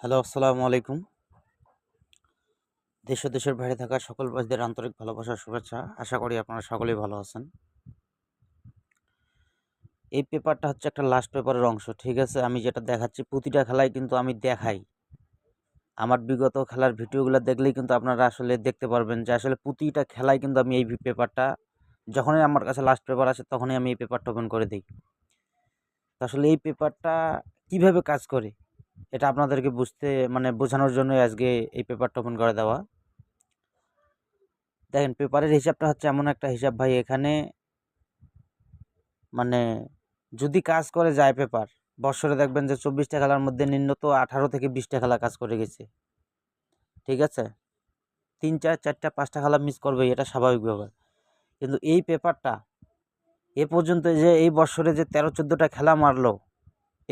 Hello, আসসালামু আলাইকুম। দেশ ও দেশের বাইরে থাকা সকল ভাইদের আন্তরিক ভালোবাসা শুভেচ্ছা। আশা করি আপনারা সকলেই ভালো আছেন। এই পেপারটা হচ্ছে একটা লাস্ট পেপারের অংশ। ঠিক আছে? আমি যেটা দেখাচ্ছি প্রতিটা খেলায় কিন্তু আমি দেখাই। আমার বিগত খেলার ভিডিওগুলো দেখলেই কিন্তু আপনারা আসলে দেখতে পারবেন যে আসলে প্রতিটা খেলায় কিন্তু আমি এই পেপারটা যখনই আমার কাছে লাস্ট পেপার আসে তখনই আমি এই পেপারটা ওপেন করে দেই। তো আসলে এই পেপারটা কিভাবে কাজ করে এটা আপনাদেরকে বোঝানোর জন্যই আজকে এই পেপারটা ওপেন করে দেওয়া। দেখেন পেপারের হিসাবটা হচ্ছে এমন একটা হিসাব ভাই, এখানে মানে যদি কাজ করে যায় পেপার, বৎসরে দেখবেন যে 24টা খেলার মধ্যে নিম্নত 18 থেকে 20টা খেলা কাজ করে গেছে। ঠিক আছে? 3টা 4টা 5টা খেলা মিস করবেই, এটা স্বাভাবিক ব্যাপার। কিন্তু এই পেপারটা এ পর্যন্ত যে এই বৎসরে যে 13-14টা খেলা মারলো,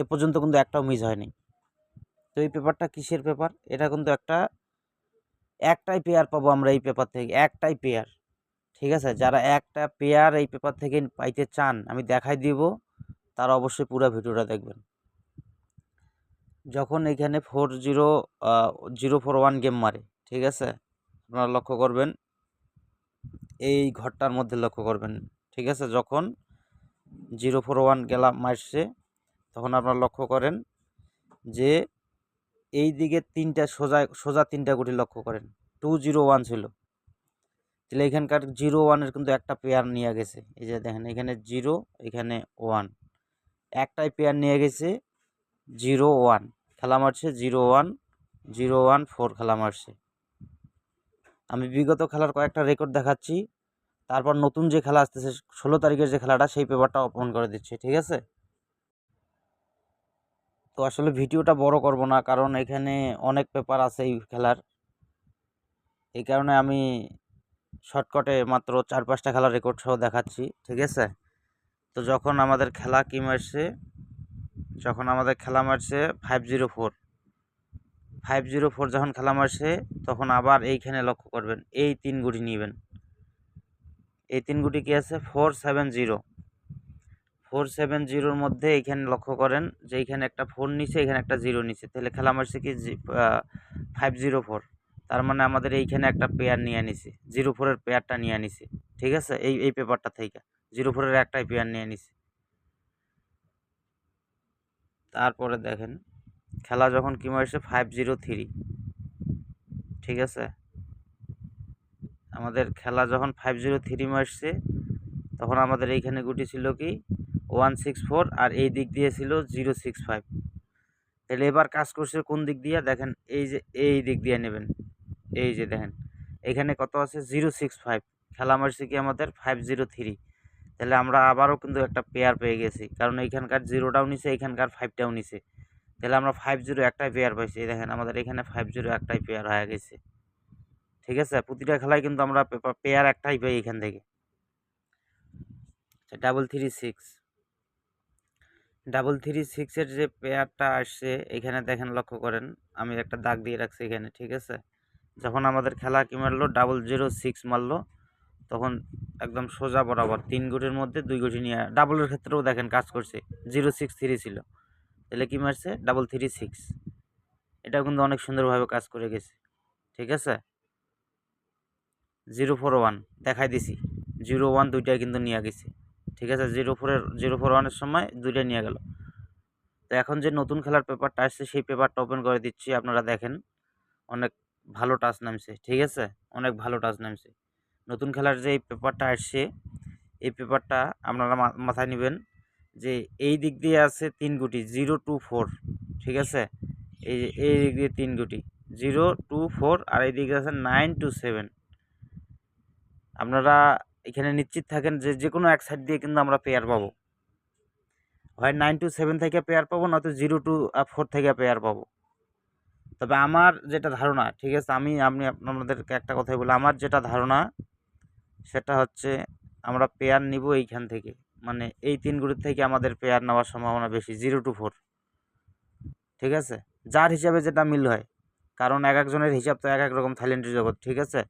এ পর্যন্ত কিন্তু একটাও মিস হয়নি। তো এই পেপারটা কিসের পেপার? এটা কিন্তু একটাই পেয়ার পাবো আমরা এই পেপার থেকে, একটাই পেয়ার। ঠিক আছে? যারা একটা পেয়ার এই পেপার থেকে পাইতে চান আমি দেখাই দিব, তারা অবশ্যই পুরো ভিডিওটা দেখবেন। যখন এখানে 041 গেম মারে, ঠিক আছে, আপনারা লক্ষ্য করবেন এই ঘরটার মধ্যে লক্ষ্য করবেন। ঠিক আছে? যখন 041 গেলা মারছে তখন আপনারা লক্ষ্য করেন যে এই দিকে তিনটা সোজা তিনটা গুটি লক্ষ্য করেন, 201 ছিল। তাহলে এখানকার 01-এর কিন্তু একটা পেয়ার নিয়ে গেছে। এই যে দেখেন এখানে 0, এখানে 1, একটাই পেয়ার নিয়ে গেছে 01 খেলা মারছে, 01 01 4 খেলা মারছে। আমি বিগত খেলার কয়েকটা রেকর্ড দেখাচ্ছি, তারপর নতুন যে খেলা আসতেছে 16 তারিখের যে খেলাটা সেই পেপারটা ওপেন করে দিচ্ছে। ঠিক আছে? তো আসলে ভিডিওটা বড় করব না, কারণ এখানে অনেক পেপার আছে এই খেলার। এই কারণে আমি শর্টকাটে মাত্র 4-5টা খেলার রেকর্ড সহ দেখাচ্ছি। ঠিক আছে? তো যখন আমাদের খেলা মারছে 504 যখন খেলা মারছে তখন আবার এইখানে লক্ষ্য করবেন এই 3 গুটি নেবেন। এই 3 গুটি কি আছে? 470-470-র মধ্যে এইখানে লক্ষ্য করেন যে এইখানে একটা 4 নিচে, এখানে একটা 0 নিচে, তাহলে খেলা মারছে কি 504। তার মানে আমাদের এইখানে একটা পেয়ার নিয়ে নিছে, 04-এর পেয়ারটা নিয়ে নিছে। ঠিক আছে? এই পেপারটা থেকে 04-এর একটাই পেয়ার নিয়ে নিছে। তারপরে দেখেন খেলা যখন কি মারছে 503। ঠিক আছে? আমাদের খেলা যখন 503 মারছে তখন আমাদের এইখানে গুটি ছিল কি 164, আর এই দিক দিয়ে ছিল 065। তাহলে এবার কাজ করছে কোন দিক দিয়ে? দেখেন এই যে এই দিক দিয়ে নেবেন। এই যে দেখেন এখানে কত আছে? 065। খেলা মারছে কি আমাদের 503। তাহলে আমরা আবারও কিন্তু একটা পেয়ার পেয়ে গেছি, কারণ এইখানকার 0টাও নিছে, এইখানকার 5টাও নিছে। তাহলে আমরা 50 একটাই পেয়ার পাইছি। দেখেন আমাদের এখানে 50 একটাই পেয়ার হয়ে গেছে। ঠিক আছে? প্রতিটা খেলায় কিন্তু আমরা পেয়ার একটাই পাই এখান থেকে। 336 যে পেয়ারটা আসছে এখানে দেখেন, লক্ষ্য করেন আমি একটা দাগ দিয়ে রাখছি এখানে। ঠিক আছে? যখন আমাদের খেলা কি মারলো 006 মারলো, তখন একদম সোজা বরাবর 3 গুটির মধ্যে 2 গুটি নিয়ে, ডাবলের ক্ষেত্রেও দেখেন কাজ করছে, 063 ছিল, তাহলে কি মারছে 336। এটাও কিন্তু অনেক সুন্দরভাবে কাজ করে গেছে। ঠিক আছে? 041 দেখাই দিছি, 01 দুইটাই কিন্তু নিয়ে গেছে। ঠিক আছে? 041-এর সময় দুইটা নিয়ে গেল। তো এখন যে নতুন খেলার পেপারটা আসছে সেই পেপারটা ওপেন করে দিচ্ছি, আপনারা দেখেন অনেক ভালো টাচ নামছে। ঠিক আছে? অনেক ভালো টাচ নামছে। নতুন খেলার যে এই পেপারটা আসছে এই পেপারটা আপনারা মাথায় নেবেন যে এই দিক দিয়ে আছে 3 গুটি 024। ঠিক আছে? এই দিক দিয়ে 3 গুটি 024, আর এই দিকে আছে 927। আপনারা এখানে নিশ্চিত থাকেন যে যে কোনো এক সাইড দিয়ে কিন্তু আমরা পেয়ার পাবো, হয় 927 থেকে পেয়ার পাবো, নয়তো 024 থেকে পেয়ার পাবো। তবে আমার যেটা ধারণা, ঠিক আছে, আমি আপনাদেরকে একটা কথাই বলি, আমার যেটা ধারণা সেটা হচ্ছে আমরা পেয়ার নিব এইখান থেকে, মানে এই 3 গ্রুপ থেকে আমাদের পেয়ার নেওয়ার সম্ভাবনা বেশি, 024। ঠিক আছে? যার হিসাবে যেটা মিল হয়, কারণ এক একজনের হিসাব তো এক এক রকম, থাইল্যান্ডের জগৎ। ঠিক আছে?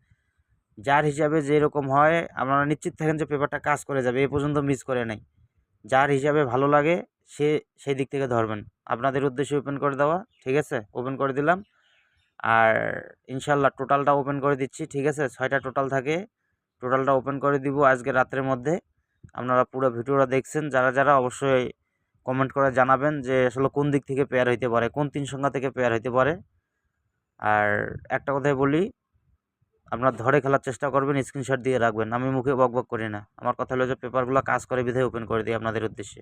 যার হিসাবে যেরকম হয় আপনারা নিশ্চিত থাকেন যে পেপারটা কাজ করে যাবে, এ পর্যন্ত মিস করে নাই। যার হিসাবে ভালো লাগে সে সেই দিক থেকে ধরবেন। আপনাদের উদ্দেশ্যে ওপেন করে দেওয়া, ঠিক আছে? ওপেন করে দিলাম। আর ইনশাল্লাহ টোটালটা ওপেন করে দিচ্ছি, ঠিক আছে? 6টা টোটাল থাকে, টোটালটা ওপেন করে দিব আজকে রাতের মধ্যে। আপনারা পুরো ভিডিওটা দেখছেন যারা যারা অবশ্যই কমেন্ট করে জানাবেন যে আসলে কোন দিক থেকে পেয়ার হইতে পারে, কোন 3 সংখ্যা থেকে পেয়ার হইতে পারে। আর একটা কথাই বলি, আপনারা ধরে খেলার চেষ্টা করবেন, স্ক্রিনশট দিয়ে রাখবেন। আমি মুখে বকবক করি না, আমার কথা হলো যে পেপারগুলো কাজ করে বিধায় ওপেন করে দিই আপনাদের উদ্দেশ্যে।